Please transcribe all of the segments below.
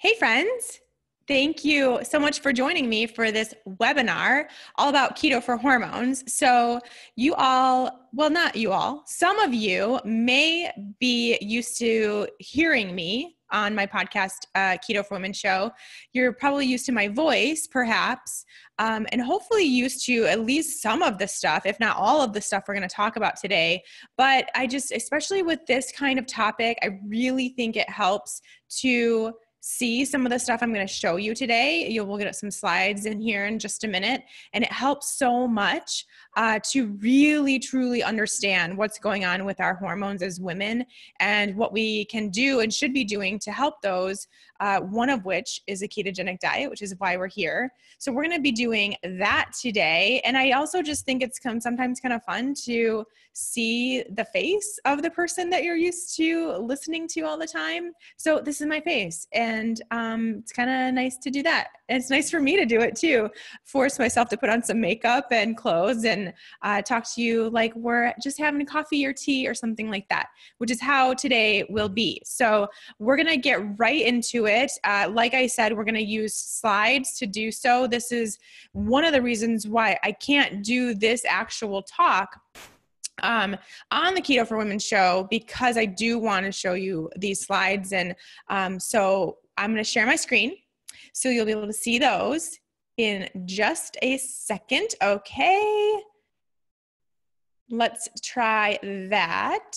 Hey friends, thank you so much for joining me for this webinar all about keto for hormones. So you all, well, not you all, some of you may be used to hearing me on my podcast, Keto for Women show. You're probably used to my voice, perhaps, and hopefully used to at least some of the stuff, if not all of the stuff we're going to talk about today. But I just, especially with this kind of topic, I really think it helps to see some of the stuff I'm going to show you today. We'll get some slides in here in just a minute. And it helps so much to really, truly understand what's going on with our hormones as women and what we can do and should be doing to help those, one of which is a ketogenic diet, which is why we're here. So we're going to be doing that today. And I also just think it's sometimes kind of fun to see the face of the person that you're used to listening to all the time. So this is my face, and it's kind of nice to do that. And it's nice for me to do it too, force myself to put on some makeup and clothes and talk to you like we're just having a coffee or tea or something like that, which is how today will be. So we're going to get right into it. Like I said, we're going to use slides to do so. This is one of the reasons why I can't do this actual talk on the Keto for Women show, because I do want to show you these slides. And so I'm going to share my screen so you'll be able to see those in just a second. Okay. Let's try that.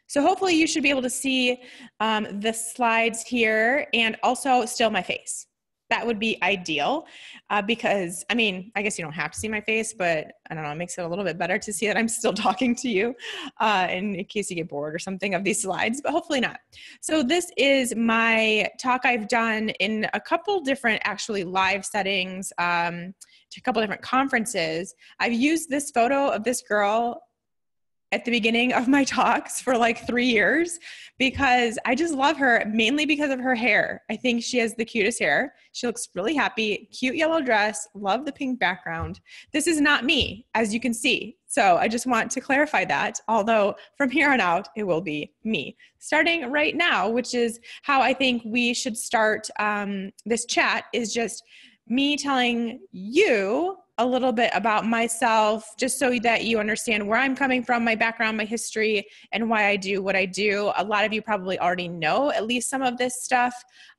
So hopefully you should be able to see the slides here and also still my face. That would be ideal because, I mean, I guess you don't have to see my face, but I don't know, it makes it a little bit better to see that I'm still talking to you in case you get bored or something of these slides, but hopefully not. So this is my talk I've done in a couple different actually live settings, to a couple different conferences. I've used this photo of this girl at the beginning of my talks for like 3 years because I just love her, mainly because of her hair. I think she has the cutest hair. She looks really happy, cute yellow dress, love the pink background. This is not me, as you can see. So I just want to clarify that, although from here on out, it will be me. Starting right now, which is how I think we should start this chat, is just me telling you a little bit about myself, just so that you understand where I'm coming from, my background, my history, and why I do what I do. A lot of you probably already know at least some of this stuff,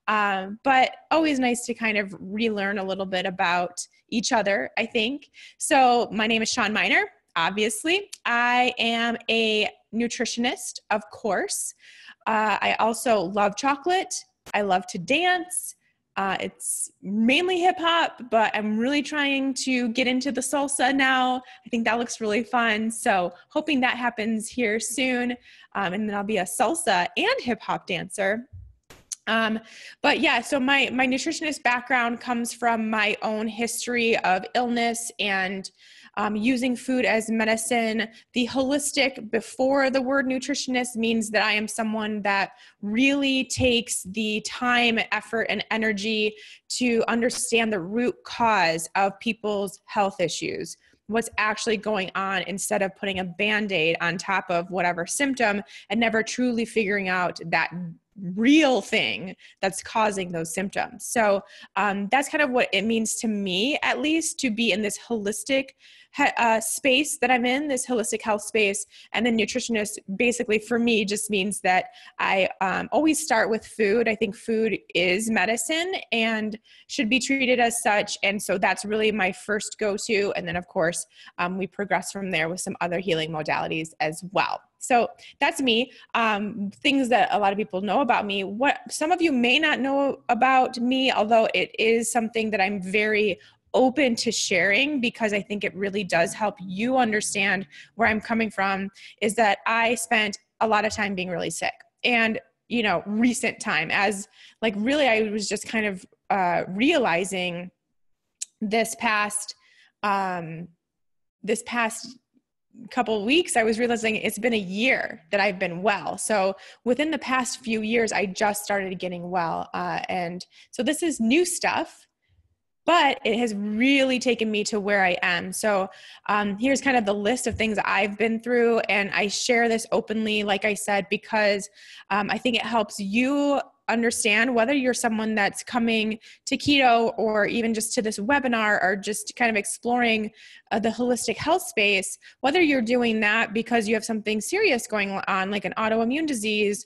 but always nice to kind of relearn a little bit about each other, I think. So my name is Shawn Mynar, obviously. I am a nutritionist, of course. I also love chocolate. I love to dance. It's mainly hip hop, but I'm really trying to get into the salsa now. I think that looks really fun. So hoping that happens here soon. And then I'll be a salsa and hip hop dancer. But yeah, so my nutritionist background comes from my own history of illness and using food as medicine. The holistic before the word nutritionist means that I am someone that really takes the time, effort, and energy to understand the root cause of people's health issues, what's actually going on, instead of putting a Band-Aid on top of whatever symptom and never truly figuring out that real thing that's causing those symptoms. So that's kind of what it means to me, at least, to be in this holistic space that I'm in, this holistic health space. And then nutritionist basically for me just means that I always start with food. I think food is medicine and should be treated as such. And so that's really my first go-to. And then of course, we progress from there with some other healing modalities as well. So that's me. Things that a lot of people know about me. What some of you may not know about me, although it is something that I'm very open to sharing because I think it really does help you understand where I'm coming from, is that I spent a lot of time being really sick. And, you know, recent time, as like really I was just kind of realizing this past couple of weeks, I was realizing it's been a year that I've been well. So within the past few years, I just started getting well. And so this is new stuff, but it has really taken me to where I am. So here's kind of the list of things I've been through. And I share this openly, like I said, because I think it helps you understand, whether you're someone that's coming to keto or even just to this webinar or just kind of exploring the holistic health space, whether you're doing that because you have something serious going on, like an autoimmune disease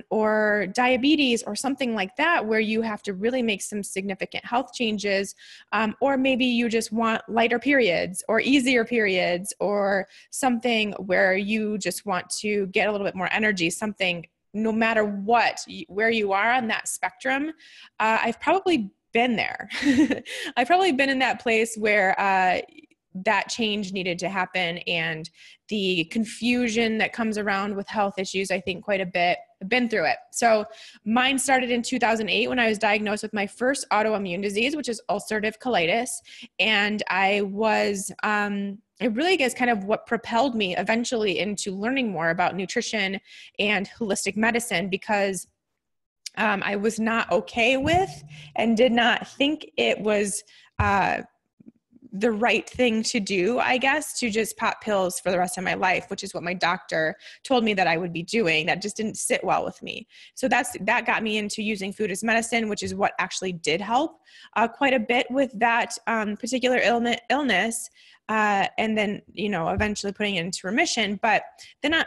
or diabetes or something like that, where you have to really make some significant health changes, or maybe you just want lighter periods or easier periods or something where you just want to get a little bit more energy, something, no matter what, where you are on that spectrum, I've probably been there. I've probably been in that place where that change needed to happen, and the confusion that comes around with health issues, I think quite a bit. I've been through it. So mine started in 2008 when I was diagnosed with my first autoimmune disease, which is ulcerative colitis. And I was, it really is kind of what propelled me eventually into learning more about nutrition and holistic medicine, because I was not okay with and did not think it was the right thing to do, I guess, to just pop pills for the rest of my life, which is what my doctor told me that I would be doing. That just didn't sit well with me. So that got me into using food as medicine, which is what actually did help quite a bit with that particular illness. And then, eventually putting it into remission. But then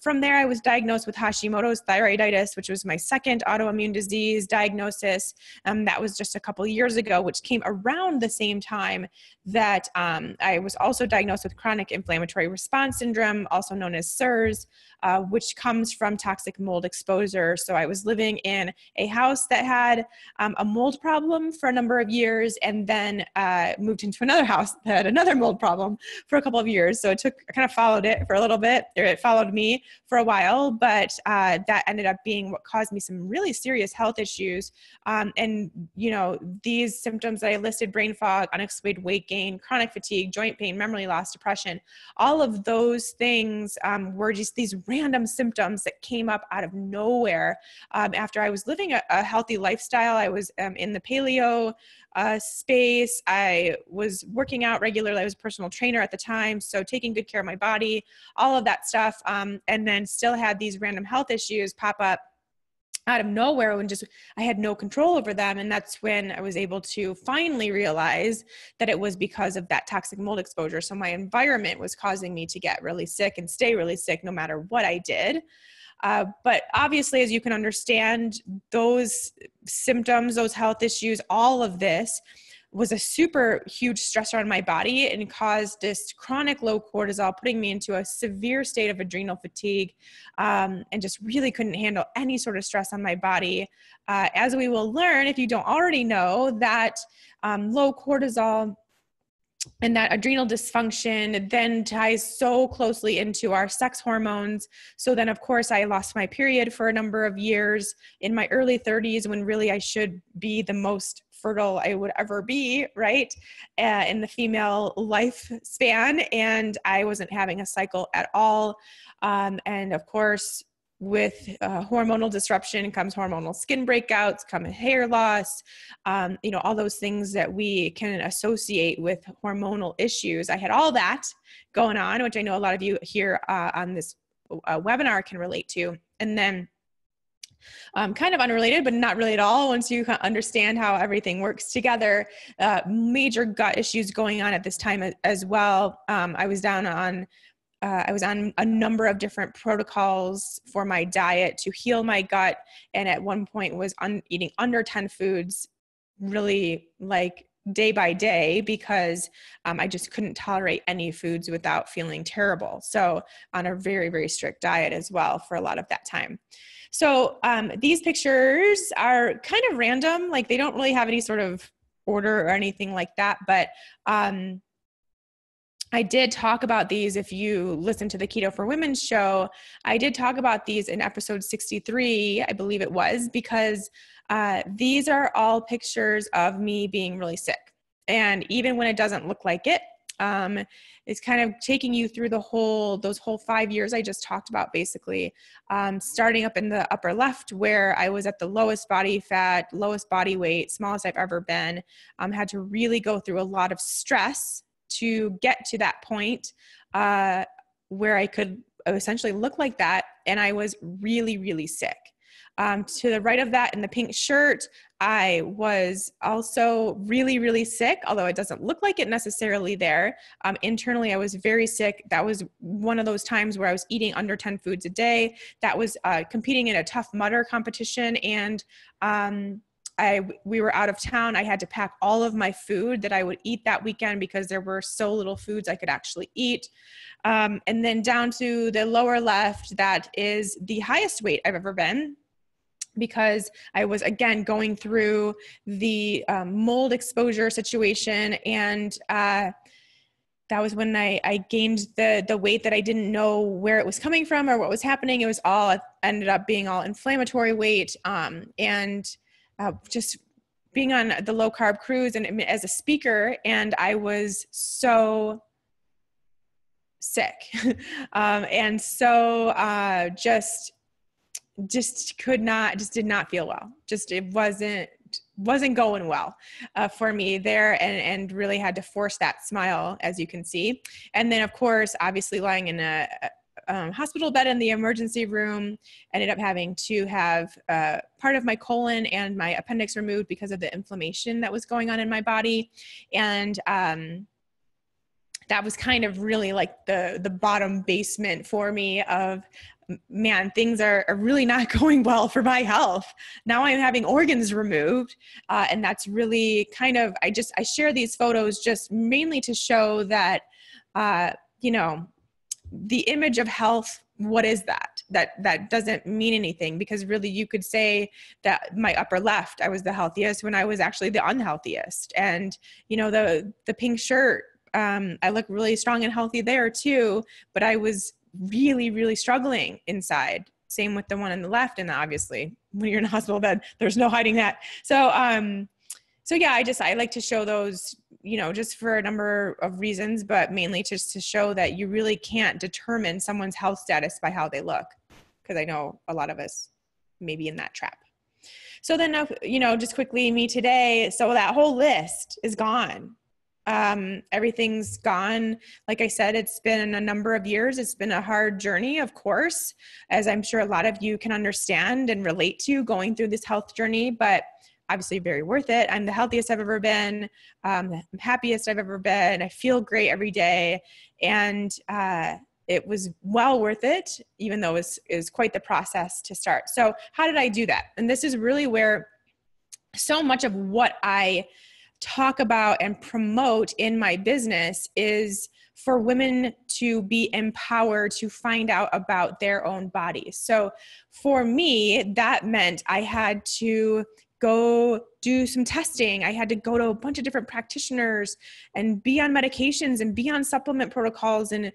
from there, I was diagnosed with Hashimoto's thyroiditis, which was my second autoimmune disease diagnosis. That was just a couple of years ago, which came around the same time that I was also diagnosed with chronic inflammatory response syndrome, also known as CIRS, which comes from toxic mold exposure. So I was living in a house that had a mold problem for a number of years, and then moved into another house that had another mold problem for a couple of years. So I kind of followed it for a little bit, or it followed me for a while, but that ended up being what caused me some really serious health issues. And these symptoms that I listed, brain fog, unexplained weight gain, chronic fatigue, joint pain, memory loss, depression, all of those things were just these random symptoms that came up out of nowhere after I was living a healthy lifestyle. I was in the paleo space. I was working out regularly. I was a personal trainer at the time, so taking good care of my body, all of that stuff, and then still had these random health issues pop up out of nowhere when I had no control over them. And that's when I was able to finally realize that it was because of that toxic mold exposure. So my environment was causing me to get really sick and stay really sick no matter what I did. But obviously, as you can understand, those symptoms, those health issues, all of this was a super huge stressor on my body and caused this chronic low cortisol, putting me into a severe state of adrenal fatigue, and just really couldn't handle any sort of stress on my body. As we will learn, if you don't already know, that low cortisol and that adrenal dysfunction then ties so closely into our sex hormones. So then, of course, I lost my period for a number of years in my early 30s, when really I should be the most fertile I would ever be, right? In the female lifespan. And I wasn't having a cycle at all. And of course, with hormonal disruption comes hormonal skin breakouts, come hair loss, all those things that we can associate with hormonal issues. I had all that going on, which I know a lot of you here on this webinar can relate to. And then kind of unrelated, but not really at all, once you understand how everything works together, major gut issues going on at this time as well. I was on a number of different protocols for my diet to heal my gut. And at one point was eating under 10 foods, really like day by day, because I just couldn't tolerate any foods without feeling terrible. So on a very, very strict diet as well for a lot of that time. So these pictures are kind of random. Like, they don't really have any sort of order or anything like that. But I did talk about these. If you listen to the Keto for Women show, I did talk about these in episode 63, I believe it was, because these are all pictures of me being really sick. And even when it doesn't look like it, it's kind of taking you through those whole 5 years I just talked about, basically, starting up in the upper left, where I was at the lowest body fat, lowest body weight, smallest I've ever been, had to really go through a lot of stress to get to that point where I could essentially look like that. And I was really, really sick. To the right of that in the pink shirt, I was also really, really sick, although it doesn't look like it necessarily there. Internally, I was very sick. That was one of those times where I was eating under 10 foods a day. That was competing in a Tough Mudder competition. And we were out of town. I had to pack all of my food that I would eat that weekend because there were so little foods I could actually eat. And then down to the lower left, that is the highest weight I've ever been, because I was, again, going through the mold exposure situation. And that was when I gained the weight that I didn't know where it was coming from or what was happening. It was all ended up being all inflammatory weight. And just being on the low carb cruise and as a speaker, and I was so sick. And so just did not feel well. It wasn't going well for me there, and really had to force that smile, as you can see. And then, of course, obviously lying in a hospital bed in the emergency room, ended up having to have part of my colon and my appendix removed because of the inflammation that was going on in my body. And that was kind of really like the bottom basement for me of, man, things are really not going well for my health. Now I'm having organs removed. And that's really kind of, I share these photos just mainly to show that, the image of health, what is that? That doesn't mean anything, because really you could say that my upper left, I was the healthiest when I was actually the unhealthiest. And, the pink shirt, I look really strong and healthy there too, but I was really, really struggling inside. Same with the one on the left. And obviously when you're in a hospital bed, there's no hiding that. So yeah, I like to show those, just for a number of reasons, but mainly just to show that you really can't determine someone's health status by how they look. Because I know a lot of us may be in that trap. So then, just quickly, me today. So that whole list is gone. Everything's gone. Like I said, it's been a number of years. It's been a hard journey, of course, as I'm sure a lot of you can understand and relate to going through this health journey, but obviously very worth it. I'm the healthiest I've ever been. I'm happiest I've ever been. I feel great every day. And, it was well worth it, even though it was quite the process to start. So how did I do that? And this is really where so much of what I talk about and promote in my business is for women to be empowered to find out about their own bodies. So for me, that meant I had to go do some testing. I had to go to a bunch of different practitioners and be on medications and be on supplement protocols and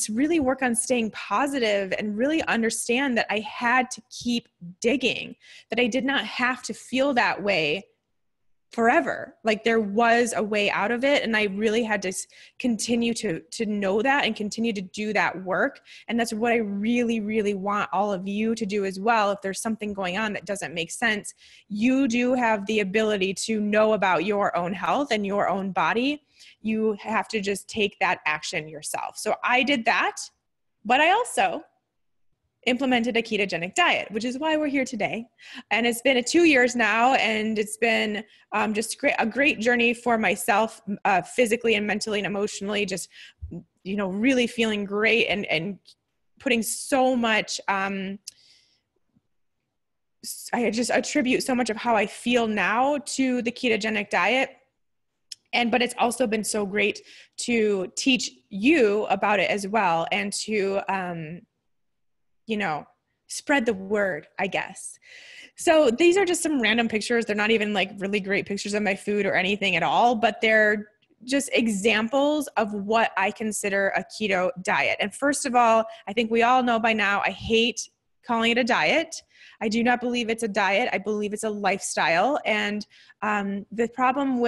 really work on staying positive and really understand that I had to keep digging, that I did not have to feel that way forever. Like there was a way out of it. And I really had to continue to know that and continue to do that work. And that's what I really, really want all of you to do as well. If there's something going on that doesn't make sense, you do have the ability to know about your own health and your own body. You have to just take that action yourself. So I did that, but I also implemented a ketogenic diet, which is why we're here today. And it's been 2 years now, and it's been just a great journey for myself, physically and mentally and emotionally, just, really feeling great and putting so much, I just attribute so much of how I feel now to the ketogenic diet. But it's also been so great to teach you about it as well, and to, spread the word, I guess. So these are just some random pictures. They're not even like really great pictures of my food or anything at all, but they're just examples of what I consider a keto diet. And first of all, I think we all know by now, I hate calling it a diet. I do not believe it's a diet. I believe it's a lifestyle. And the problem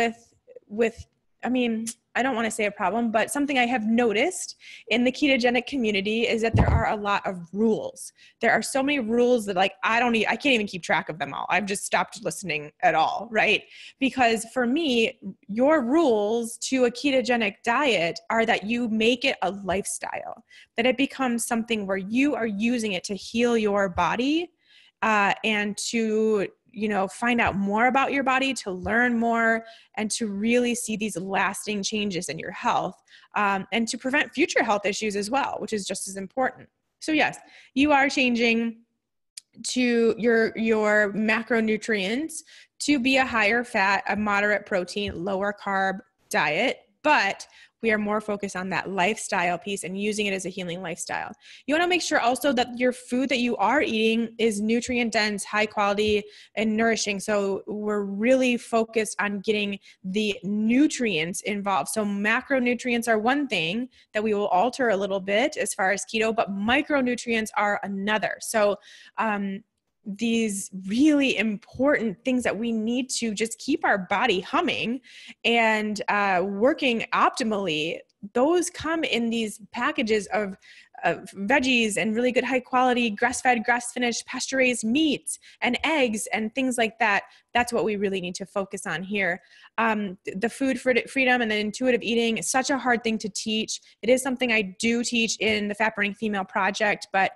I don't want to say a problem, but something I have noticed in the ketogenic community is that there are a lot of rules. There are so many rules that I can't even keep track of them all. I've just stopped listening at all, right? Because for me, your rules to a ketogenic diet are that you make it a lifestyle, that it becomes something where you are using it to heal your body, and to, find out more about your body, to learn more, and to really see these lasting changes in your health, and to prevent future health issues as well, which is just as important. So yes, you are changing to your macronutrients to be a higher fat, a moderate protein, lower carb diet, but we are more focused on that lifestyle piece and using it as a healing lifestyle. You want to make sure also that your food that you are eating is nutrient dense, high quality, and nourishing. So we're really focused on getting the nutrients involved. So macronutrients are one thing that we will alter a little bit as far as keto, but micronutrients are another. So, these really important things that we need to just keep our body humming and working optimally, those come in these packages of veggies and really good high quality grass-fed, grass-finished, pasture-raised meats and eggs and things like that. That's what we really need to focus on here. The food freedom and the intuitive eating is such a hard thing to teach. It is something I do teach in the Fat Burning Female Project, but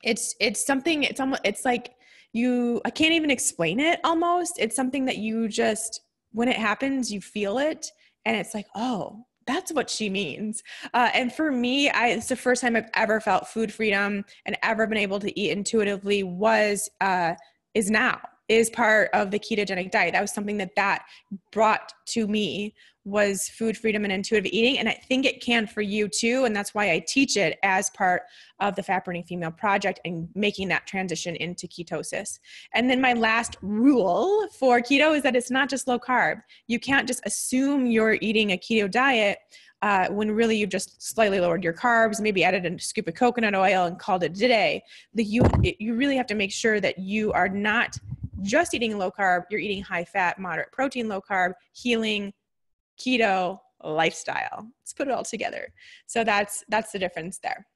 it's something, it's like I can't even explain it almost. It's something that you just, when it happens, you feel it and it's like, oh, that's what she means. And for me, it's the first time I've ever felt food freedom and ever been able to eat intuitively is part of the ketogenic diet. That was something that brought to me, was food freedom and intuitive eating. And I think it can for you too. And that's why I teach it as part of the Fat Burning Female Project and making that transition into ketosis. And then my last rule for keto is that it's not just low carb. You can't just assume you're eating a keto diet when really you've just slightly lowered your carbs, maybe added a scoop of coconut oil and called it a day. You really have to make sure that you are not just eating low carb, you're eating high fat, moderate protein, low carb, healing, keto lifestyle. Let's put it all together. So that's the difference there.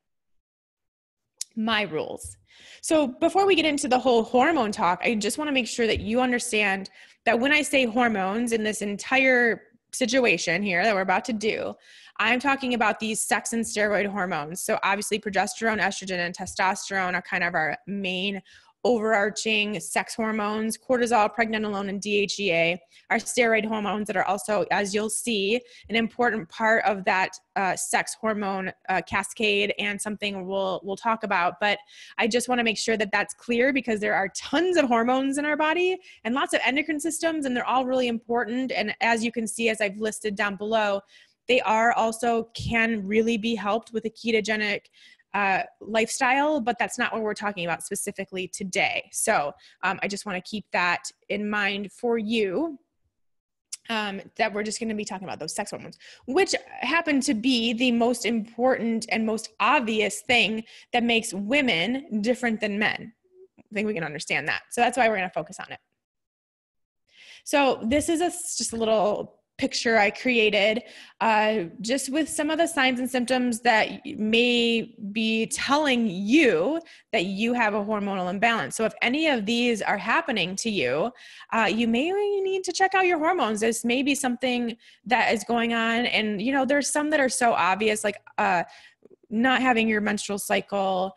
My rules. So before we get into the whole hormone talk, I just want to make sure that you understand that when I say hormones in this entire situation here that we're about to do, I'm talking about these sex and steroid hormones. So obviously progesterone, estrogen, and testosterone are kind of our main overarching sex hormones. Cortisol, pregnenolone, and DHEA are steroid hormones that are also, as you'll see, an important part of that sex hormone cascade, and something we'll talk about. But I just want to make sure that that's clear, because there are tons of hormones in our body and lots of endocrine systems, and they're all really important. And as you can see, as I've listed down below, they are also can really be helped with a ketogenic lifestyle, but that's not what we're talking about specifically today. So I just want to keep that in mind for you, that we're just going to be talking about those sex hormones, which happen to be the most important and most obvious thing that makes women different than men. I think we can understand that. So that's why we're going to focus on it. So this is just a little picture I created just with some of the signs and symptoms that may be telling you that you have a hormonal imbalance. So if any of these are happening to you, you may need to check out your hormones. This may be something that is going on. And, there's some that are so obvious, like not having your menstrual cycle,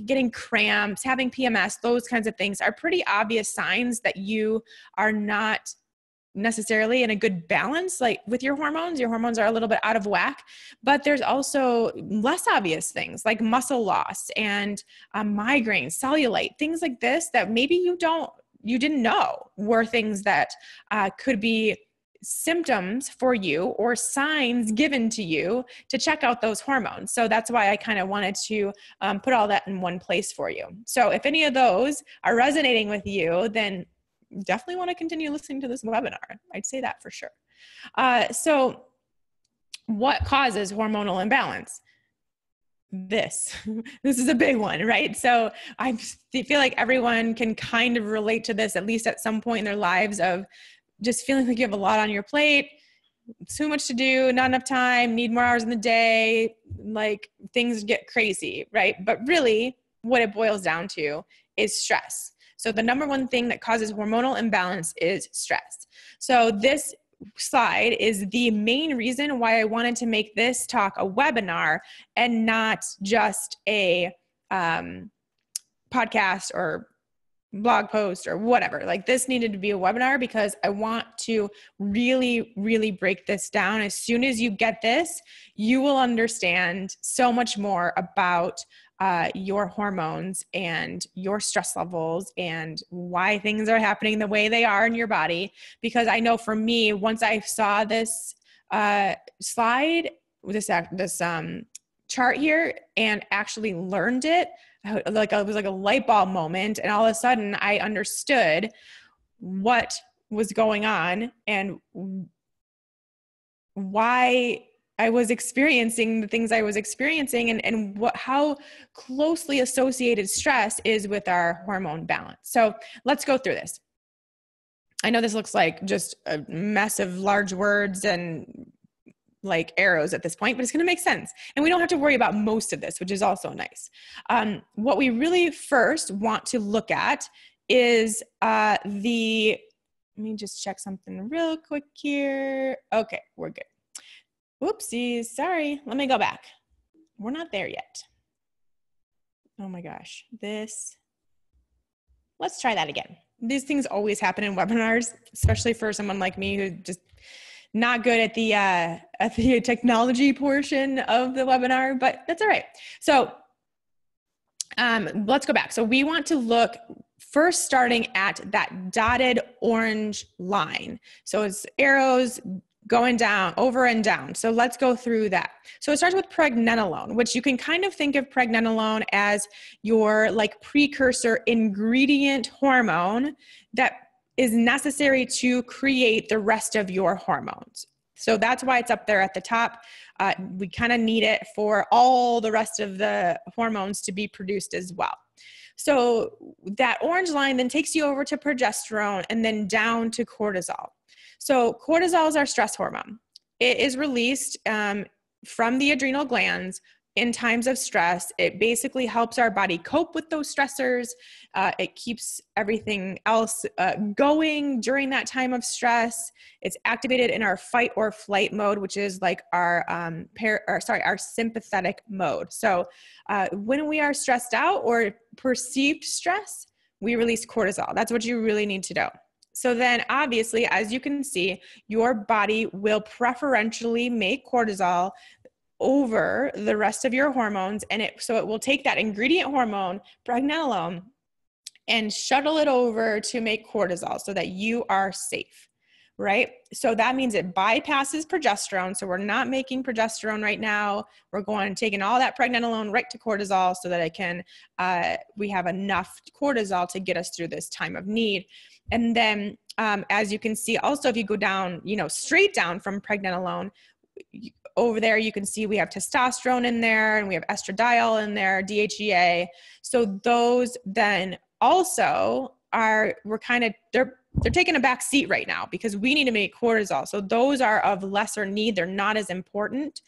getting cramps, having PMS, those kinds of things are pretty obvious signs that you are not necessarily in a good balance, like with your hormones are a little bit out of whack. But there's also less obvious things like muscle loss and migraines, cellulite, things like this that maybe you didn't know were things that could be symptoms for you or signs given to you to check out those hormones. So that's why I kind of wanted to put all that in one place for you. So if any of those are resonating with you, then definitely want to continue listening to this webinar. I'd say that for sure. So what causes hormonal imbalance? This is a big one, right? So I feel like everyone can kind of relate to this, at least at some point in their lives, of just feeling like you have a lot on your plate, too much to do, not enough time, need more hours in the day, like things get crazy, right? But really what it boils down to is stress. So the number one thing that causes hormonal imbalance is stress. So this slide is the main reason why I wanted to make this talk a webinar and not just a podcast or blog post or whatever. Like this needed to be a webinar because I want to really, really break this down. As soon as you get this, you will understand so much more about your hormones and your stress levels and why things are happening the way they are in your body. Because I know for me, once I saw this slide, this chart here and actually learned it, it was like a light bulb moment. And all of a sudden I understood what was going on and why I was experiencing the things I was experiencing and how closely associated stress is with our hormone balance. So let's go through this. I know this looks like just a mess of large words and like arrows at this point, but it's going to make sense. And we don't have to worry about most of this, which is also nice. What we really first want to look at is let me just check something real quick here. Okay, we're good. Whoopsies, sorry. Let me go back. We're not there yet. Oh my gosh, let's try that again. These things always happen in webinars, especially for someone like me who just not good at the technology portion of the webinar, but that's all right. So let's go back. So we want to look first starting at that dotted orange line. So it's arrows going down, over and down. So let's go through that. So it starts with pregnenolone, which you can kind of think of pregnenolone as your like precursor ingredient hormone that is necessary to create the rest of your hormones. So that's why it's up there at the top. We kind of need it for all the rest of the hormones to be produced as well. So that orange line then takes you over to progesterone and then down to cortisol. So cortisol is our stress hormone. It is released from the adrenal glands in times of stress. It basically helps our body cope with those stressors. It keeps everything else going during that time of stress. It's activated in our fight or flight mode, which is like our sympathetic mode. So when we are stressed out or perceived stress, we release cortisol. That's what you really need to know. So then obviously, as you can see, your body will preferentially make cortisol over the rest of your hormones. And so it will take that ingredient hormone, pregnenolone, and shuttle it over to make cortisol so that you are safe, right? So that means it bypasses progesterone. So we're not making progesterone right now. We're taking all that pregnenolone right to cortisol so that we have enough cortisol to get us through this time of need. And then as you can see, also, if you go down, straight down from pregnenolone, over there, you can see we have testosterone in there and we have estradiol in there, DHEA. So those then also they're taking a back seat right now because we need to make cortisol. So those are of lesser need. They're not as important.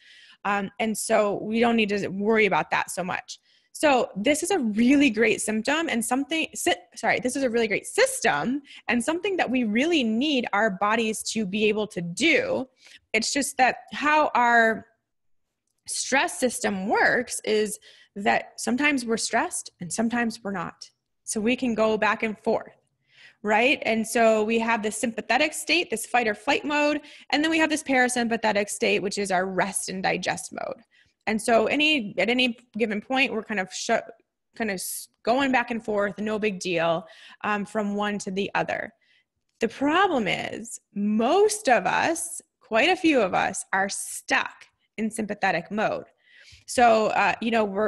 And so we don't need to worry about that so much. So this is a really great symptom and this is a really great system and something that we really need our bodies to be able to do. It's just that how our stress system works is that sometimes we're stressed and sometimes we're not. So we can go back and forth, right? And so we have this sympathetic state, this fight or flight mode, and then we have this parasympathetic state, which is our rest and digest mode. And so at any given point, we're kind of going back and forth, no big deal, from one to the other. The problem is most of us, quite a few of us, are stuck in sympathetic mode. So,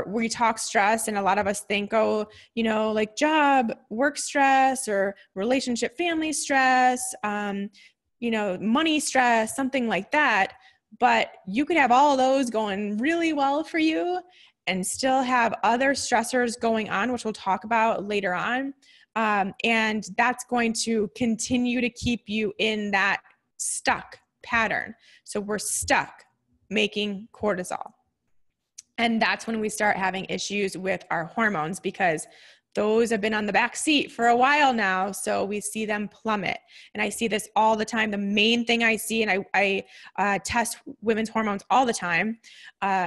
we talk stress and a lot of us think, like job, work stress or relationship, family stress, money stress, something like that. But you could have all of those going really well for you and still have other stressors going on, which we'll talk about later on. And that's going to continue to keep you in that stuck pattern. So we're stuck making cortisol. And that's when we start having issues with our hormones because those have been on the back seat for a while now. So we see them plummet. And I see this all the time. The main thing I see, and I test women's hormones all the time.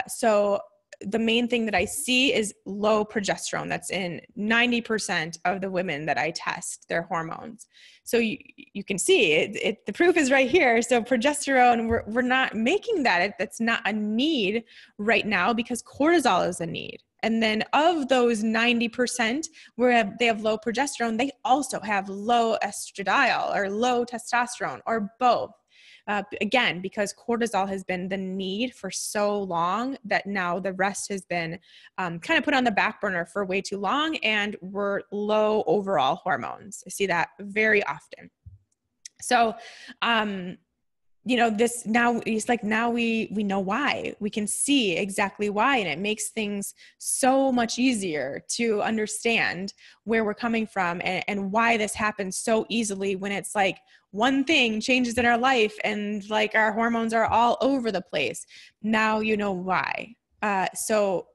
So the main thing that I see is low progesterone. That's in 90% of the women that I test their hormones. So you can see it, the proof is right here. So progesterone, we're not making that. That's not a need right now because cortisol is a need. And then of those 90% where they have low progesterone, they also have low estradiol or low testosterone or both. Again, because cortisol has been the need for so long that now the rest has been kind of put on the back burner for way too long, and we're low overall hormones. I see that very often. So, this now it's like now we know why. We can see exactly why, and it makes things so much easier to understand where we're coming from and why this happens so easily when it's like one thing changes in our life and like our hormones are all over the place. Now you know why. So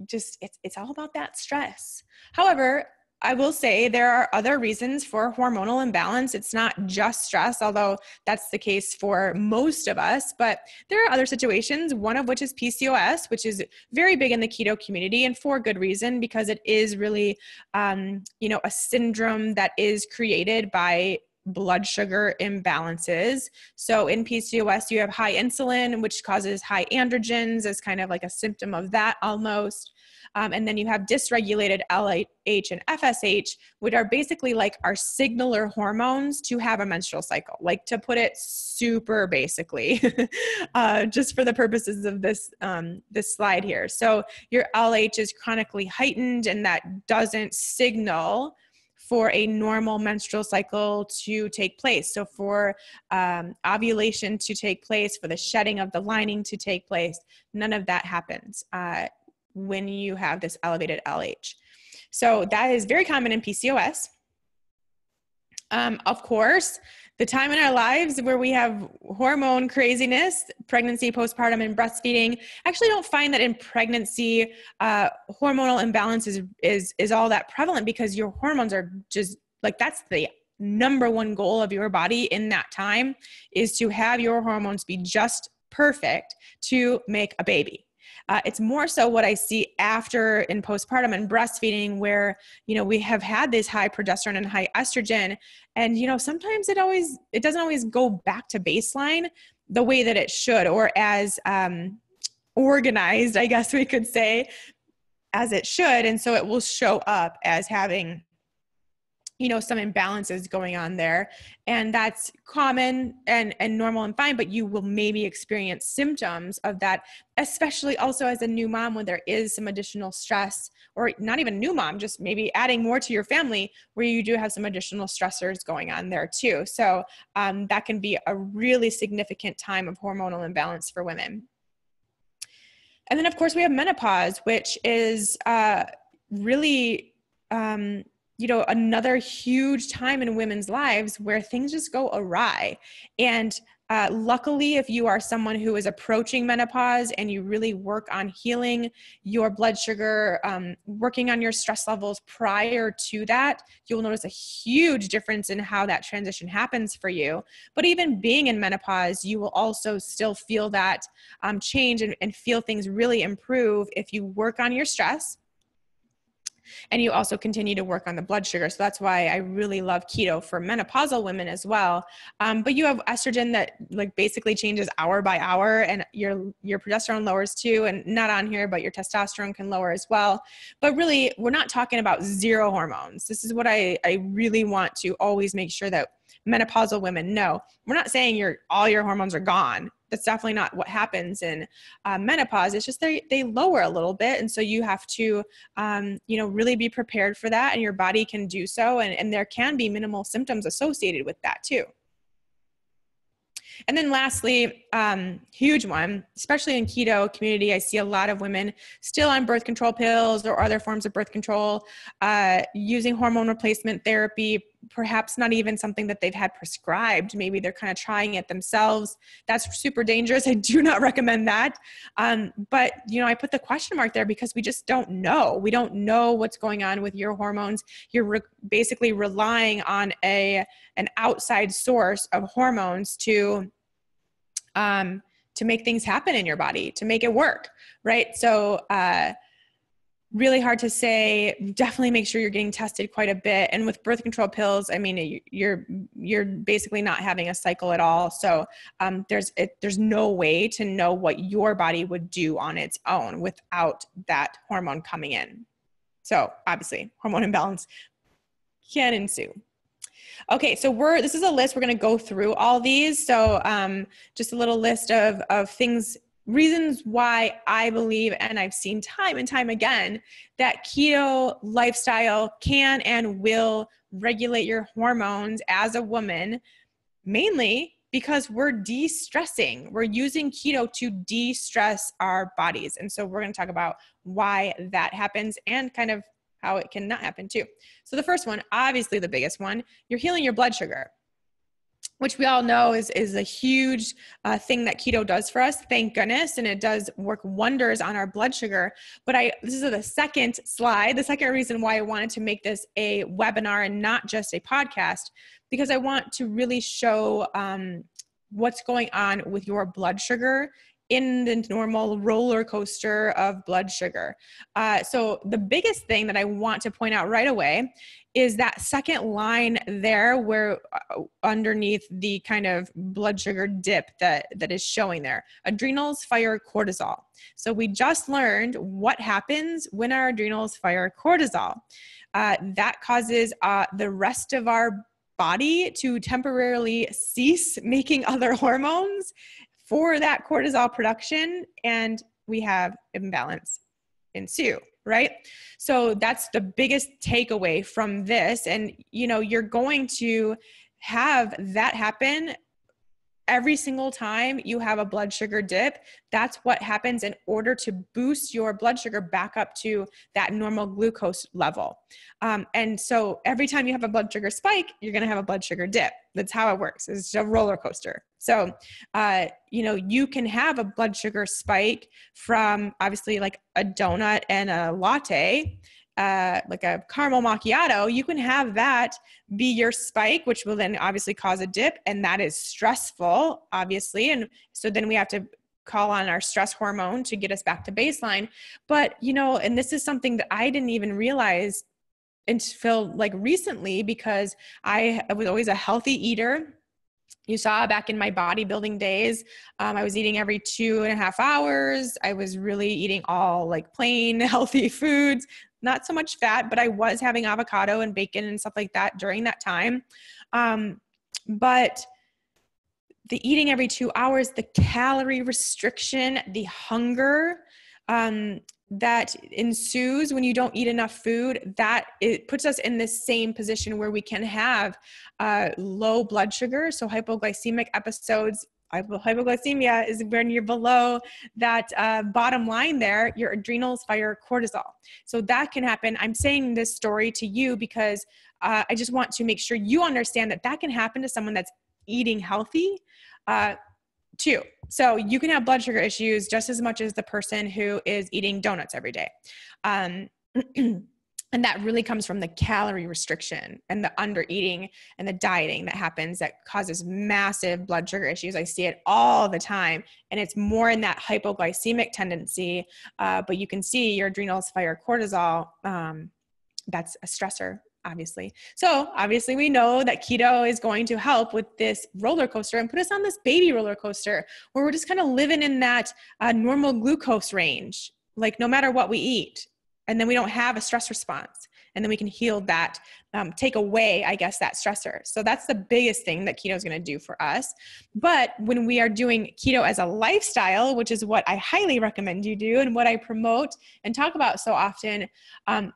just it's all about that stress. However, I will say there are other reasons for hormonal imbalance. It's not just stress, although that's the case for most of us, but there are other situations, one of which is PCOS, which is very big in the keto community and for good reason, because it is really, a syndrome that is created by blood sugar imbalances. So in PCOS, you have high insulin, which causes high androgens as kind of like a symptom of that almost. And then you have dysregulated LH and FSH, which are basically like our signaler hormones to have a menstrual cycle, like to put it super basically, just for the purposes of this slide here. So your LH is chronically heightened, and that doesn't signal for a normal menstrual cycle to take place. So for ovulation to take place, for the shedding of the lining to take place, none of that happens when you have this elevated LH. So that is very common in PCOS. Of course, the time in our lives where we have hormone craziness, pregnancy, postpartum, and breastfeeding, I actually don't find that in pregnancy, hormonal imbalance is all that prevalent, because your hormones are just like, that's the number one goal of your body in that time, is to have your hormones be just perfect to make a baby. It's more so what I see after in postpartum and breastfeeding, where, we have had this high progesterone and high estrogen, and, sometimes it doesn't always go back to baseline the way that it should, or as organized, I guess we could say, as it should. And so it will show up as having some imbalances going on there, and that's common and normal and fine, but you will maybe experience symptoms of that, especially also as a new mom, when there is some additional stress, or not even new mom, just maybe adding more to your family where you do have some additional stressors going on there too. So that can be a really significant time of hormonal imbalance for women. And then of course we have menopause, which is really, another huge time in women's lives where things just go awry. And luckily, if you are someone who is approaching menopause and you really work on healing your blood sugar, working on your stress levels prior to that, you'll notice a huge difference in how that transition happens for you. But even being in menopause, you will also still feel that change and feel things really improve if you work on your stress. And you also continue to work on the blood sugar. So that's why I really love keto for menopausal women as well. But you have estrogen that like basically changes hour by hour, and your progesterone lowers too, and not on here, but your testosterone can lower as well. But really, we're not talking about zero hormones. This is what I really want to always make sure that menopausal women know. We're not saying all your hormones are gone. That's definitely not what happens in menopause. It's just they lower a little bit. And so you have to, really be prepared for that, and your body can do so. And there can be minimal symptoms associated with that too. And then lastly, huge one, especially in keto community, I see a lot of women still on birth control pills or other forms of birth control, using hormone replacement therapy, perhaps not even something that they've had prescribed. Maybe they're kind of trying it themselves. That's super dangerous. I do not recommend that. But, I put the question mark there because we just don't know. We don't know what's going on with your hormones. You're basically relying on an outside source of hormones to make things happen in your body, to make it work, right? So, really hard to say. Definitely make sure you're getting tested quite a bit. And with birth control pills, I mean, you're basically not having a cycle at all. So there's no way to know what your body would do on its own without that hormone coming in. So obviously, hormone imbalance can ensue. Okay, so this is a list. We're going to go through all these. So just a little list of things, reasons why I believe, and I've seen time and time again, that keto lifestyle can and will regulate your hormones as a woman, mainly because we're de-stressing. We're using keto to de-stress our bodies. And so we're going to talk about why that happens and kind of how it can not happen too. So the first one, obviously the biggest one, you're healing your blood sugar, which we all know is a huge thing that keto does for us, thank goodness, and it does work wonders on our blood sugar. But this is the second slide, the second reason why I wanted to make this a webinar and not just a podcast, because I want to really show what's going on with your blood sugar in the normal roller coaster of blood sugar. So the biggest thing that I want to point out right away is that second line there, where underneath the kind of blood sugar dip that is showing there, adrenals fire cortisol. So we just learned what happens when our adrenals fire cortisol. That causes the rest of our body to temporarily cease making other hormones for that cortisol production, and we have imbalance ensue, right? So that's the biggest takeaway from this. And, you're going to have that happen every single time you have a blood sugar dip. That's what happens in order to boost your blood sugar back up to that normal glucose level. And so every time you have a blood sugar spike, you're going to have a blood sugar dip. That's how it works. It's a roller coaster. So, you can have a blood sugar spike from obviously like a donut and a latte, like a caramel macchiato. You can have that be your spike, which will then obviously cause a dip. And that is stressful, obviously. And so then we have to call on our stress hormone to get us back to baseline. But, and this is something that I didn't even realize until like recently, because I was always a healthy eater. You saw back in my bodybuilding days, I was eating every 2.5 hours. I was really eating all like plain healthy foods, not so much fat, but I was having avocado and bacon and stuff like that during that time. But the eating every 2 hours, the calorie restriction, the hunger, that ensues when you don't eat enough food, that it puts us in this same position where we can have low blood sugar. So hypoglycemic episodes, hypoglycemia is when you're below that bottom line there, your adrenals fire cortisol. So that can happen. I'm saying this story to you because I just want to make sure you understand that can happen to someone that's eating healthy too. So you can have blood sugar issues just as much as the person who is eating donuts every day. And that really comes from the calorie restriction and the under eating and the dieting that happens that causes massive blood sugar issues. I see it all the time, and it's more in that hypoglycemic tendency. But you can see your adrenals fire cortisol. That's a stressor, obviously. So obviously we know that keto is going to help with this roller coaster and put us on this baby roller coaster where we're just kind of living in that normal glucose range, like no matter what we eat. And then we don't have a stress response. And then we can heal that, take away, I guess, that stressor. So that's the biggest thing that keto is going to do for us. But when we are doing keto as a lifestyle, which is what I highly recommend you do and what I promote and talk about so often,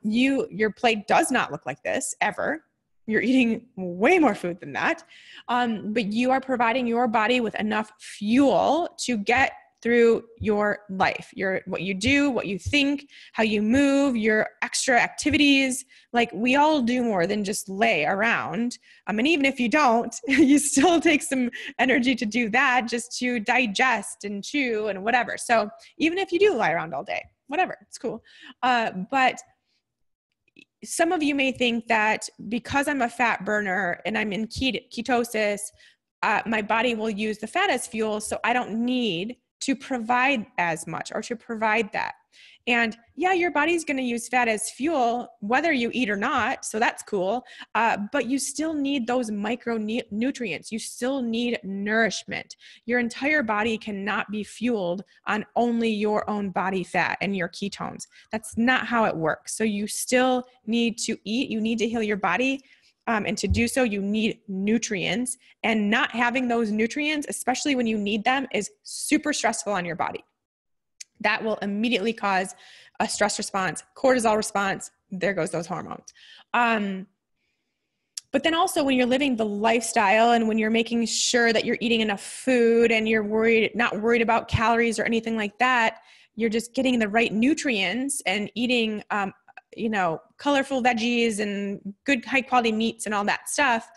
your plate does not look like this ever. You're eating way more food than that. But you are providing your body with enough fuel to get through your life, what you do, what you think, how you move, your extra activities. Like we all do more than just lay around. And even if you don't, you still take some energy to do that, just to digest and chew and whatever. So even if you do lie around all day, whatever, it's cool. But some of you may think that because I'm a fat burner and I'm in ketosis, my body will use the fat as fuel, so I don't need to provide as much or to provide that. And yeah, your body's going to use fat as fuel, whether you eat or not. So that's cool. But you still need those micronutrients. You still need nourishment. Your entire body cannot be fueled on only your own body fat and your ketones. That's not how it works. So you still need to eat. You need to heal your body. And to do so, you need nutrients. And not having those nutrients, especially when you need them, is super stressful on your body. That will immediately cause a stress response, cortisol response. There goes those hormones. But then also when you're living the lifestyle and when you're making sure that you're eating enough food and you're not worried about calories or anything like that, you're just getting the right nutrients and eating, colorful veggies and good high quality meats and all that stuff,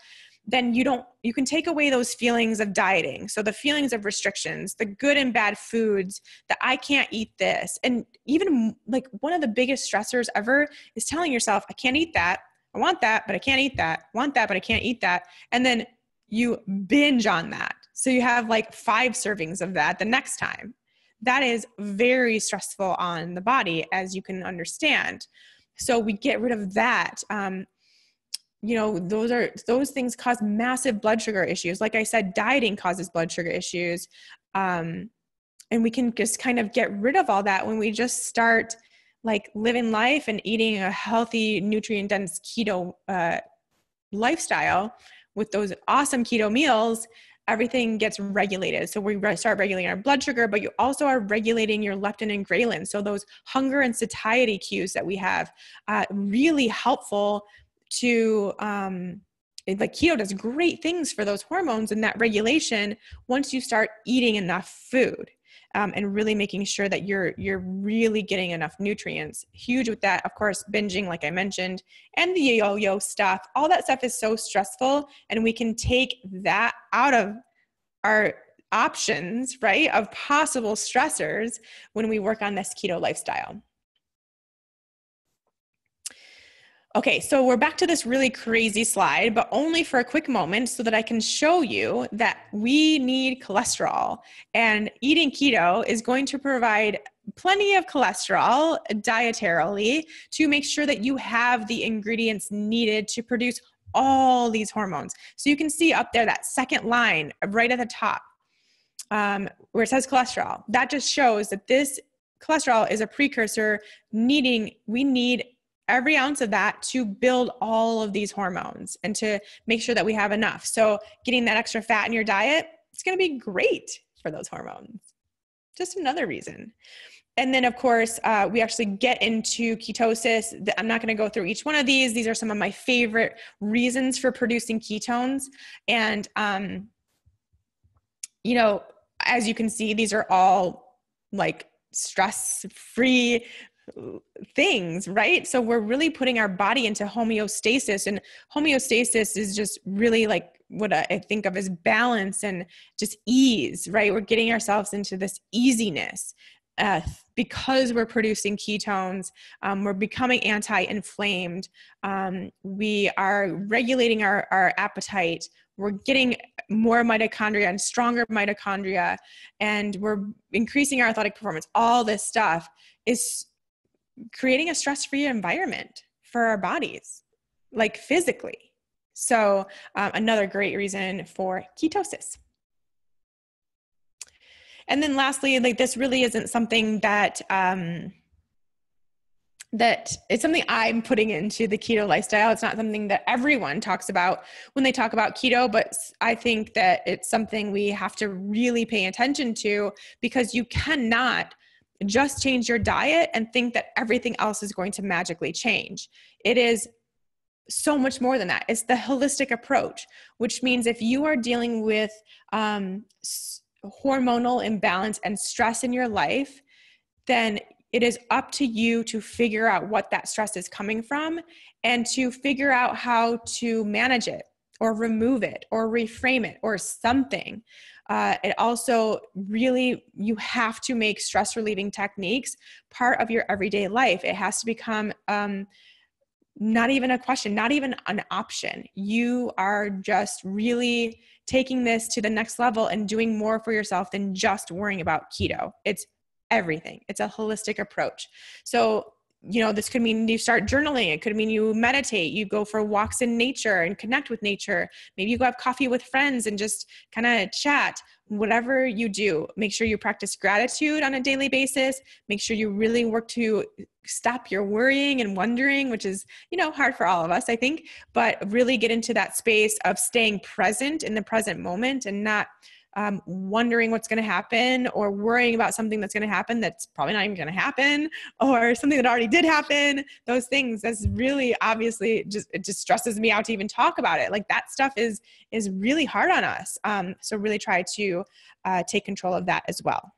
then you can take away those feelings of dieting. So the feelings of restrictions, the good and bad foods, that I can't eat this. And even like one of the biggest stressors ever is telling yourself, I can't eat that. I want that, but I can't eat that. I want that, but I can't eat that. And then you binge on that. So you have like 5 servings of that the next time. That is very stressful on the body, as you can understand. So we get rid of that. Those things cause massive blood sugar issues. Like I said, dieting causes blood sugar issues. And we can just kind of get rid of all that when we just start like living life and eating a healthy, nutrient dense keto lifestyle with those awesome keto meals. Everything gets regulated. So we start regulating our blood sugar, but you also are regulating your leptin and ghrelin. So those hunger and satiety cues that we have, really helpful to, like keto does great things for those hormones and that regulation once you start eating enough food, and really making sure that you're really getting enough nutrients. Huge with that, of course, binging, like I mentioned, and the yo-yo stuff. All that stuff is so stressful, and we can take that out of our options, right, of possible stressors when we work on this keto lifestyle. Okay, so we're back to this really crazy slide, but only for a quick moment so that I can show you that we need cholesterol, and eating keto is going to provide plenty of cholesterol dietarily to make sure that you have the ingredients needed to produce all these hormones. So you can see up there that second line right at the top, where it says cholesterol. That just shows that this cholesterol is a precursor. We need every ounce of that to build all of these hormones and to make sure that we have enough. So getting that extra fat in your diet, it's going to be great for those hormones. Just another reason. And then of course, we actually get into ketosis. I'm not going to go through each one of these. These are some of my favorite reasons for producing ketones. And, as you can see, these are all like stress-free things, right? So we're really putting our body into homeostasis, and homeostasis is just really like what I think of as balance and just ease, right? We're getting ourselves into this easiness because we're producing ketones. We're becoming anti-inflamed. We are regulating our appetite. We're getting more mitochondria and stronger mitochondria, and we're increasing our athletic performance. All this stuff is creating a stress-free environment for our bodies, like physically. So another great reason for ketosis. And then lastly, like this really isn't something that it's something I'm putting into the keto lifestyle. It's not something that everyone talks about when they talk about keto, but I think that it's something we have to really pay attention to, because you cannot just change your diet and think that everything else is going to magically change. It is so much more than that. It's the holistic approach, which means if you are dealing with hormonal imbalance and stress in your life, then it is up to you to figure out what that stress is coming from and to figure out how to manage it or remove it or reframe it or something. It also really, you have to make stress relieving techniques part of your everyday life. It has to become not even a question, not even an option. You are just really taking this to the next level and doing more for yourself than just worrying about keto. It's everything. It's a holistic approach. So, this could mean you start journaling. It could mean you meditate, you go for walks in nature and connect with nature. Maybe you go have coffee with friends and just kind of chat. Whatever you do, make sure you practice gratitude on a daily basis. Make sure you really work to stop your worrying and wondering, which is, hard for all of us, I think, but really get into that space of staying present in the present moment and not wondering what's going to happen or worrying about something that's going to happen that's probably not even going to happen, or something that already did happen. Those things, that's really obviously it just stresses me out to even talk about it. Like that stuff is really hard on us. So really try to take control of that as well.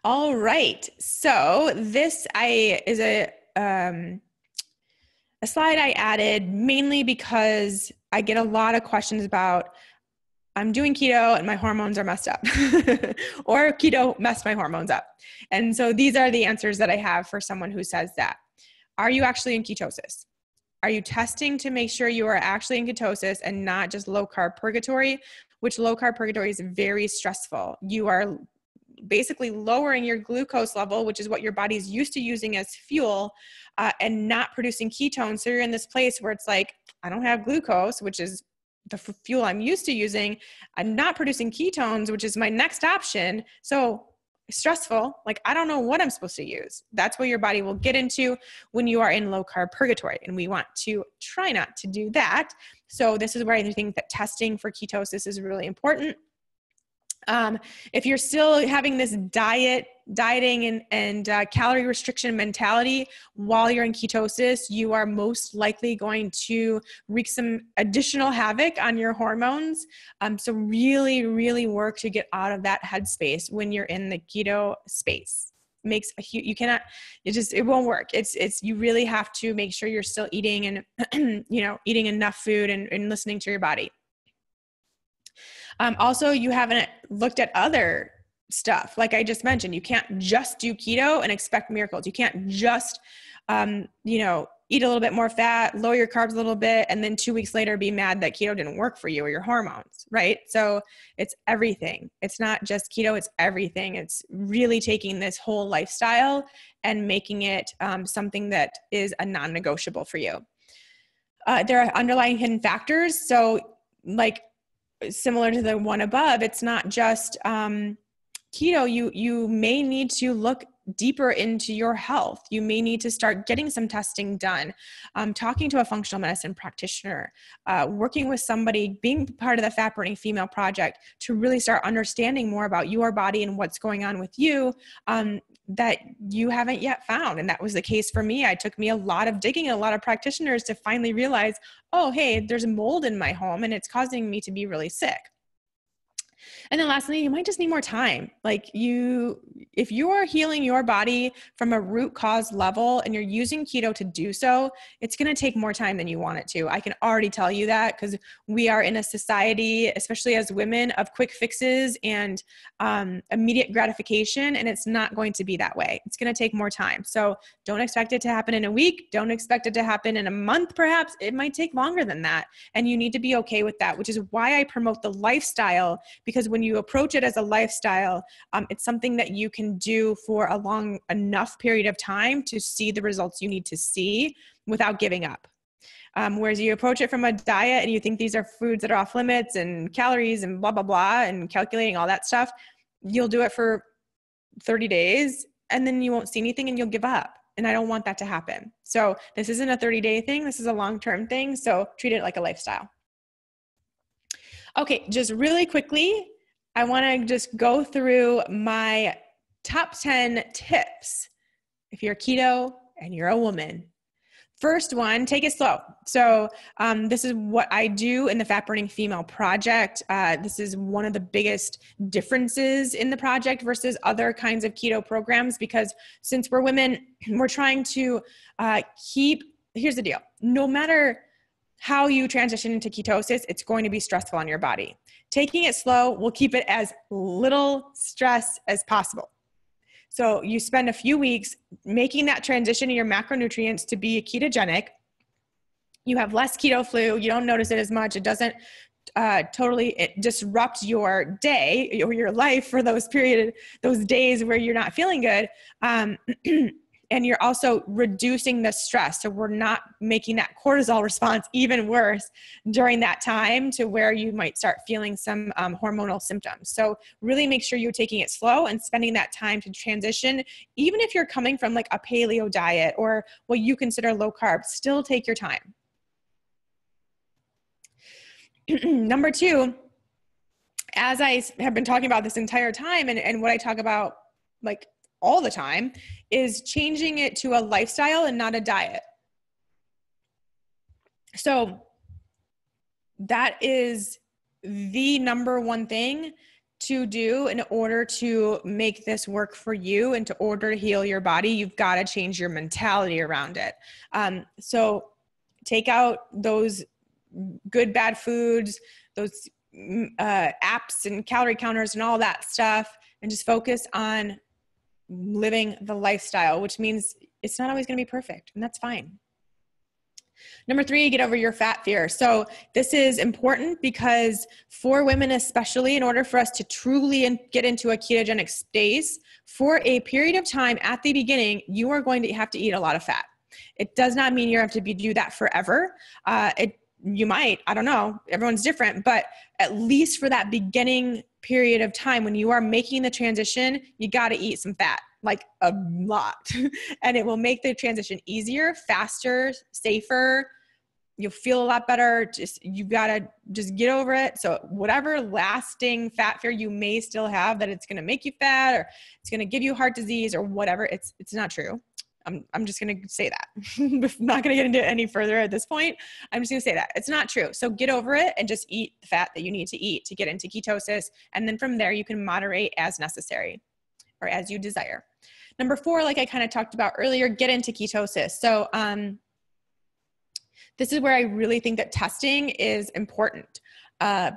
All right. So this is a slide I added mainly because I get a lot of questions about, I'm doing keto and my hormones are messed up or keto messed my hormones up. And so these are the answers that I have for someone who says that. Are you actually in ketosis? Are you testing to make sure you are actually in ketosis and not just low carb purgatory, which low carb purgatory is very stressful. You are basically lowering your glucose level, which is what your body is used to using as fuel, and not producing ketones. So you're in this place where it's like, I don't have glucose, which is the fuel I'm used to using. I'm not producing ketones, which is my next option. So stressful. Like, I don't know what I'm supposed to use. That's what your body will get into when you are in low carb purgatory. And we want to try not to do that. So this is where I think that testing for ketosis is really important. If you're still having this dieting and calorie restriction mentality while you're in ketosis, you are most likely going to wreak some additional havoc on your hormones. So really, really work to get out of that headspace when you're in the keto space. Makes a huge, you cannot, it won't work. You really have to make sure you're still eating and, eating enough food and listening to your body. Also, you haven't looked at other stuff. Like I just mentioned, you can't just do keto and expect miracles. You can't just, eat a little bit more fat, lower your carbs a little bit, and then 2 weeks later be mad that keto didn't work for you or your hormones, right? So it's everything. It's not just keto, it's everything. It's really taking this whole lifestyle and making it something that is a non-negotiable for you. There are underlying hidden factors. So like, similar to the one above, it's not just keto. You may need to look deeper into your health. You may need to start getting some testing done, talking to a functional medicine practitioner, working with somebody, being part of the Fat Burning Female Project to really start understanding more about your body and what's going on with you that you haven't yet found. And that was the case for me. It took me a lot of digging and a lot of practitioners to finally realize, oh, hey, there's mold in my home and it's causing me to be really sick. And then lastly, you might just need more time. Like if you are healing your body from a root cause level and you're using keto to do so, it's going to take more time than you want it to. I can already tell you that because we are in a society, especially as women, of quick fixes and immediate gratification. And it's not going to be that way. It's going to take more time. So don't expect it to happen in a week. Don't expect it to happen in a month, perhaps. It might take longer than that. And you need to be okay with that, which is why I promote the lifestyle, because when you approach it as a lifestyle, it's something that you can do for a long enough period of time to see the results you need to see without giving up. Whereas you approach it from a diet and you think these are foods that are off limits and calories and blah, blah, blah, and calculating all that stuff, you'll do it for 30 days and then you won't see anything and you'll give up. And I don't want that to happen. So this isn't a 30-day thing. This is a long-term thing. So treat it like a lifestyle. Okay, just really quickly, I want to just go through my top 10 tips if you're keto and you're a woman. First one, take it slow. So this is what I do in the Fat Burning Female Project. This is one of the biggest differences in the project versus other kinds of keto programs, because since we're women, we're trying to here's the deal. No matter how you transition into ketosis, it's going to be stressful on your body. Taking it slow will keep it as little stress as possible. So you spend a few weeks making that transition in your macronutrients to be ketogenic. You have less keto flu. You don't notice it as much. It doesn't it disrupts your day or your life for those days where you're not feeling good. And you're also reducing the stress. So we're not making that cortisol response even worse during that time to where you might start feeling some hormonal symptoms. So really make sure you're taking it slow and spending that time to transition. Even if you're coming from like a paleo diet or what you consider low carb, still take your time. Number 2, as I have been talking about this entire time and what I talk about like all the time, is changing it to a lifestyle and not a diet. So that is the number one thing to do in order to make this work for you and to order to heal your body. You've got to change your mentality around it. So take out those good, bad foods, those apps and calorie counters and all that stuff, and just focus on living the lifestyle, which means it's not always going to be perfect, and that's fine. Number 3, get over your fat fear. So this is important because for women especially, in order for us to truly get into a ketogenic space, for a period of time at the beginning, you are going to have to eat a lot of fat. It does not mean you have to do that forever. You might, I don't know, everyone's different, but at least for that beginning period of time when you are making the transition, you got to eat some fat, like a lot, and it will make the transition easier, faster, safer. You'll feel a lot better. You got to just get over it. So whatever lasting fat fear you may still have that it's going to make you fat or it's going to give you heart disease or whatever, it's not true. I'm just going to say that. I'm not going to get into it any further at this point. I'm just going to say that it's not true. So get over it and just eat the fat that you need to eat to get into ketosis. And then from there, you can moderate as necessary or as you desire. Number 4, like I kind of talked about earlier, get into ketosis. So this is where I really think that testing is important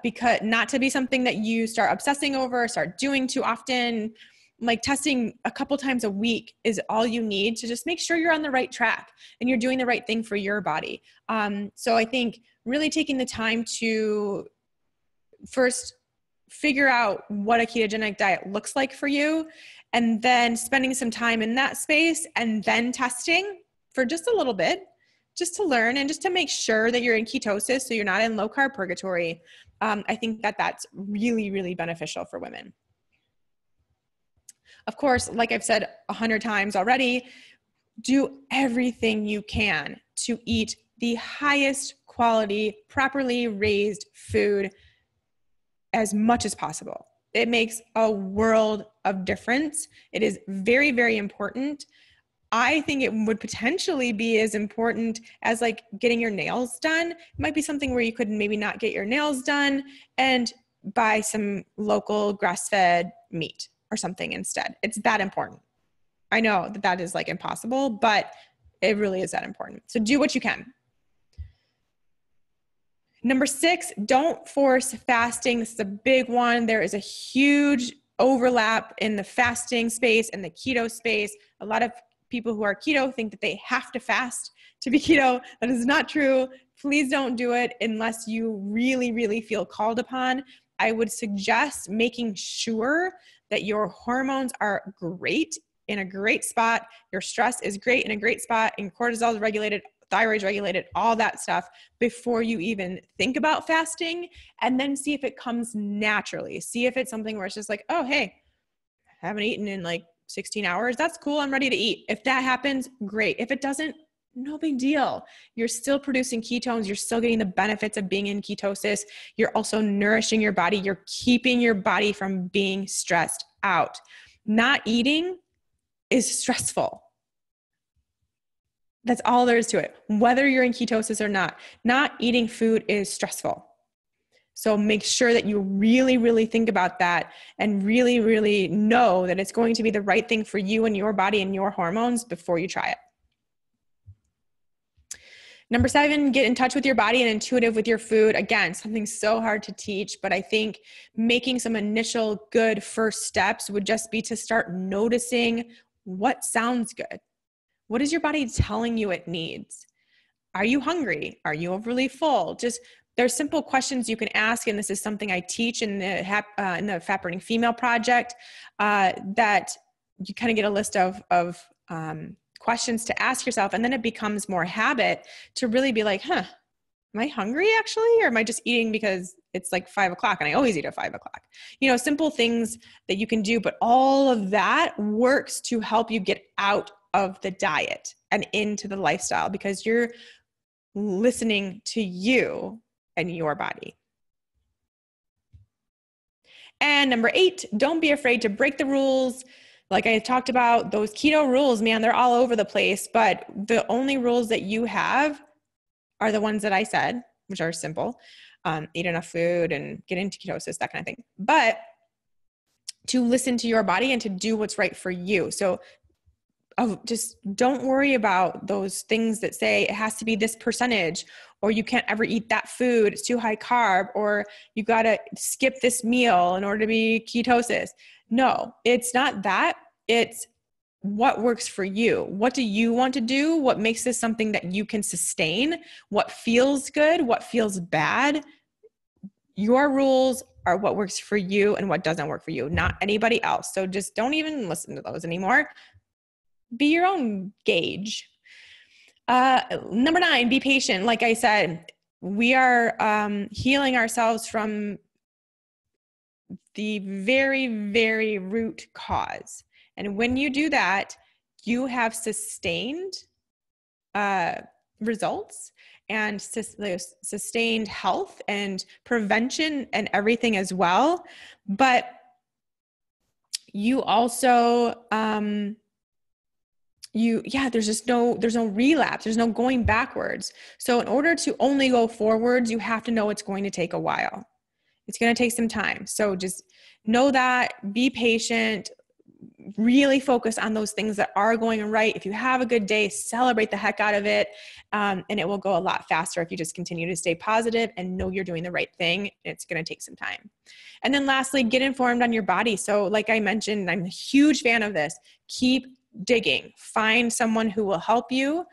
because not to be something that you start obsessing over, start doing too often. Like testing a couple times a week is all you need to just make sure you're on the right track and you're doing the right thing for your body. So I think really taking the time to first figure out what a ketogenic diet looks like for you, and then spending some time in that space and then testing for just a little bit, just to learn and just to make sure that you're in ketosis so you're not in low carb purgatory. I think that that's really, really beneficial for women. Of course, like I've said 100 times already, do everything you can to eat the highest quality, properly raised food as much as possible. It makes a world of difference. It is very, very important. I think it would potentially be as important as like getting your nails done. It might be something where you could maybe not get your nails done and buy some local grass-fed meat or something instead. It's that important. I know that that is like impossible, but it really is that important. So do what you can. Number 6, don't force fasting. This is a big one. There is a huge overlap in the fasting space and the keto space. A lot of people who are keto think that they have to fast to be keto. That is not true. Please don't do it unless you really, really feel called upon. I would suggest making sure that your hormones are great, in a great spot. Your stress is great in a great spot, and cortisol is regulated, thyroid is regulated, all that stuff before you even think about fasting, and then see if it comes naturally. See if it's something where it's just like, oh, hey, I haven't eaten in like 16 hours. That's cool. I'm ready to eat. If that happens, great. If it doesn't, no big deal. You're still producing ketones. You're still getting the benefits of being in ketosis. You're also nourishing your body. You're keeping your body from being stressed out. Not eating is stressful. That's all there is to it. Whether you're in ketosis or not eating food is stressful. So make sure that you really, really think about that and really, really know that it's going to be the right thing for you and your body and your hormones before you try it. Number 7, get in touch with your body and intuitive with your food. Again, something so hard to teach, but I think making some initial good first steps would just be to start noticing what sounds good. What is your body telling you it needs? Are you hungry? Are you overly full? Just there's simple questions you can ask, and this is something I teach in the Fat Burning Female Project, that you kind of get a list of questions to ask yourself, and then it becomes more habit to really be like, am I hungry actually? Or am I just eating because it's like 5 o'clock and I always eat at 5 o'clock? Simple things that you can do, but all of that works to help you get out of the diet and into the lifestyle because you're listening to you and your body. And number 8, don't be afraid to break the rules. Like I talked about, those keto rules, man, they're all over the place, but the only rules that you have are the ones that I said, which are simple. Eat enough food and get into ketosis, that kind of thing. But to listen to your body and to do what's right for you. So just don't worry about those things that say it has to be this percentage, or you can't ever eat that food, it's too high carb, or you got to skip this meal in order to be ketosis. No, it's not that. It's what works for you. What do you want to do? What makes this something that you can sustain? What feels good? What feels bad? Your rules are what works for you and what doesn't work for you, not anybody else. So just don't even listen to those anymore. Be your own gauge. Number 9, be patient. Like I said, we are healing ourselves from the very, very root cause. And when you do that, you have sustained results and sustained health and prevention and everything as well. But you also, there's no relapse. There's no going backwards. So in order to only go forwards, you have to know it's going to take a while. It's going to take some time. So just know that, be patient, really focus on those things that are going right. If you have a good day, celebrate the heck out of it. And it will go a lot faster if you just continue to stay positive and know you're doing the right thing. It's going to take some time. And then lastly, get informed on your body. So like I mentioned, I'm a huge fan of this. Keep digging. Find someone who will help you.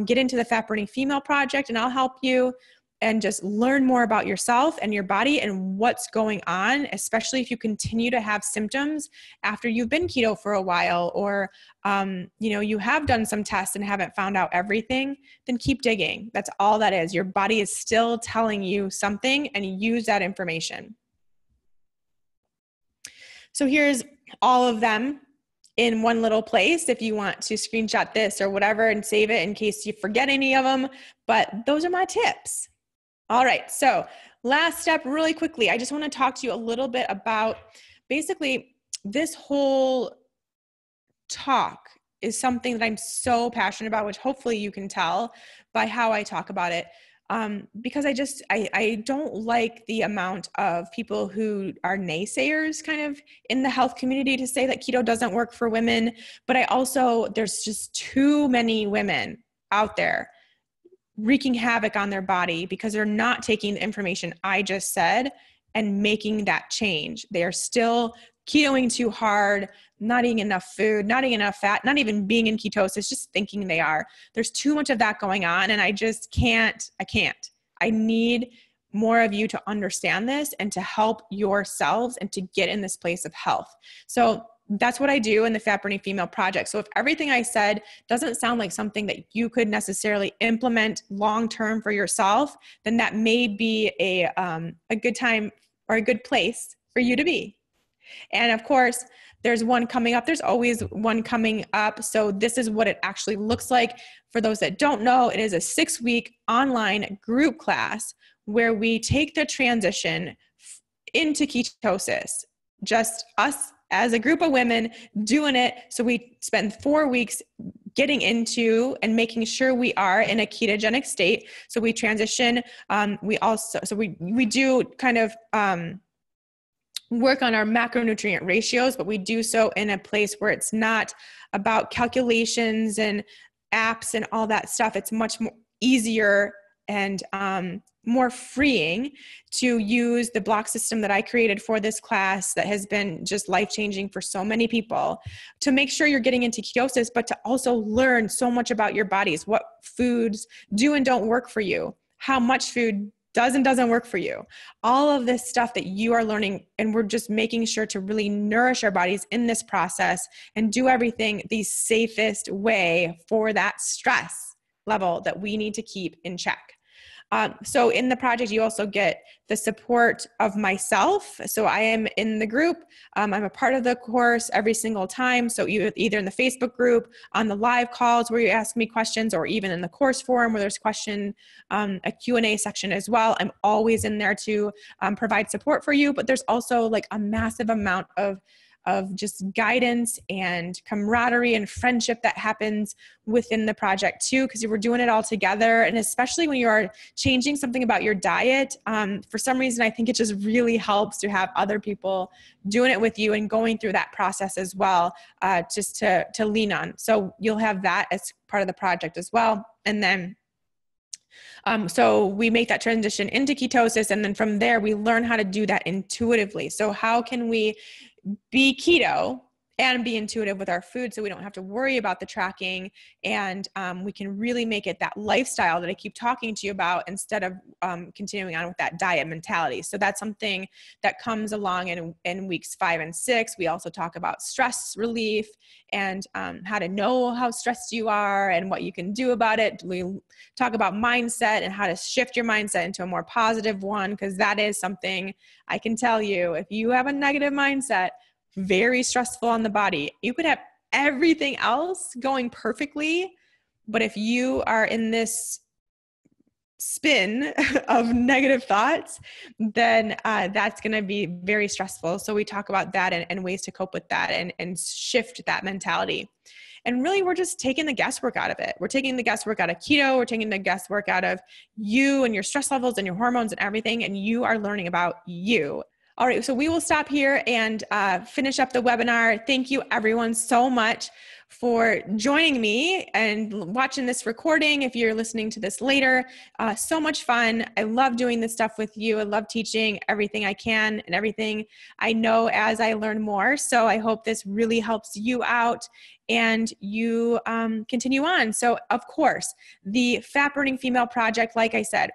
Get into the Fat Burning Female Project and I'll help you. And just learn more about yourself and your body and what's going on, especially if you continue to have symptoms after you've been keto for a while, or, you have done some tests and haven't found out everything, then keep digging. That's all that is. Your body is still telling you something and use that information. So here's all of them in one little place if you want to screenshot this or whatever and save it in case you forget any of them. But those are my tips. All right. So last step, really quickly, I just want to talk to you a little bit about basically this whole talk is something that I'm so passionate about, which hopefully you can tell by how I talk about it. Because I don't like the amount of people who are naysayers kind of in the health community to say that keto doesn't work for women. But there's just too many women out there wreaking havoc on their body because they're not taking the information I just said and making that change. They are still ketoing too hard, not eating enough food, not eating enough fat, not even being in ketosis, just thinking they are. There's too much of that going on. And I just can't. I need more of you to understand this and to help yourselves and to get in this place of health. So that's what I do in the Fat Burning Female Project. So if everything I said doesn't sound like something that you could necessarily implement long-term for yourself, then that may be a good time or a good place for you to be. And of course, there's one coming up. There's always one coming up. So this is what it actually looks like. For those that don't know, it is a 6-week online group class where we take the transition into ketosis, just us as a group of women doing it. So we spend 4 weeks getting into and making sure we are in a ketogenic state. So we transition. We do kind of work on our macronutrient ratios, but we do so in a place where it's not about calculations and apps and all that stuff. It's much more easier and more freeing to use the block system that I created for this class that has been just life-changing for so many people, to make sure you're getting into ketosis, but to also learn so much about your bodies, what foods do and don't work for you, how much food does and doesn't work for you, all of this stuff that you are learning. And we're just making sure to really nourish our bodies in this process and do everything the safest way for that stress level that we need to keep in check. So in the project, you also get the support of myself. So I am in the group. I'm a part of the course every single time. So either in the Facebook group, on the live calls where you ask me questions, or even in the course forum where there's a Q&A section as well. I'm always in there to provide support for you. But there's also like a massive amount of just guidance and camaraderie and friendship that happens within the project too, because we're doing it all together. And especially when you are changing something about your diet, for some reason, I think it just really helps to have other people doing it with you and going through that process as well, just to lean on. So you'll have that as part of the project as well. And then so we make that transition into ketosis, and then from there, we learn how to do that intuitively. So how can we be keto and be intuitive with our food so we don't have to worry about the tracking, and we can really make it that lifestyle that I keep talking to you about instead of continuing on with that diet mentality. So that's something that comes along in weeks 5 and 6. We also talk about stress relief and how to know how stressed you are and what you can do about it. We talk about mindset and how to shift your mindset into a more positive one, because that is something I can tell you, if you have a negative mindset, very stressful on the body. You could have everything else going perfectly, but if you are in this spin of negative thoughts, then that's going to be very stressful. So we talk about that and ways to cope with that and shift that mentality. And really, we're just taking the guesswork out of it. We're taking the guesswork out of keto. We're taking the guesswork out of you and your stress levels and your hormones and everything. And you are learning about you. All right, so we will stop here and finish up the webinar. Thank you everyone so much for joining me and watching this recording. If you're listening to this later, so much fun. I love doing this stuff with you. I love teaching everything I can and everything I know as I learn more. So I hope this really helps you out and you continue on. So of course, the Fat Burning Female Project, like I said,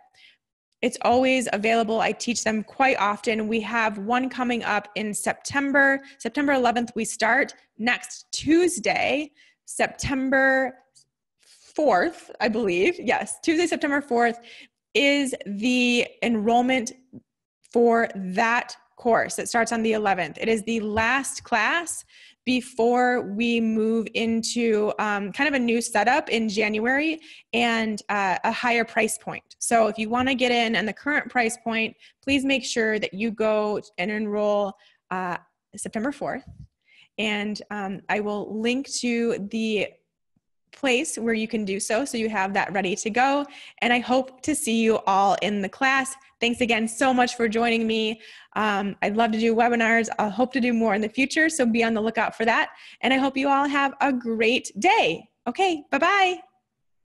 it's always available. I teach them quite often. We have one coming up in September 11th. We start next Tuesday, September 4th, I believe. Yes, Tuesday, September 4th is the enrollment for that course. It starts on the 11th. It is the last class before we move into kind of a new setup in January and a higher price point. So if you want to get in and the current price point, please make sure that you go and enroll September 4th. And I will link to the place where you can do so you have that ready to go. And I hope to see you all in the class. Thanks again so much for joining me. I'd love to do webinars. I'll hope to do more in the future, so be on the lookout for that. And I hope you all have a great day. Okay, bye-bye.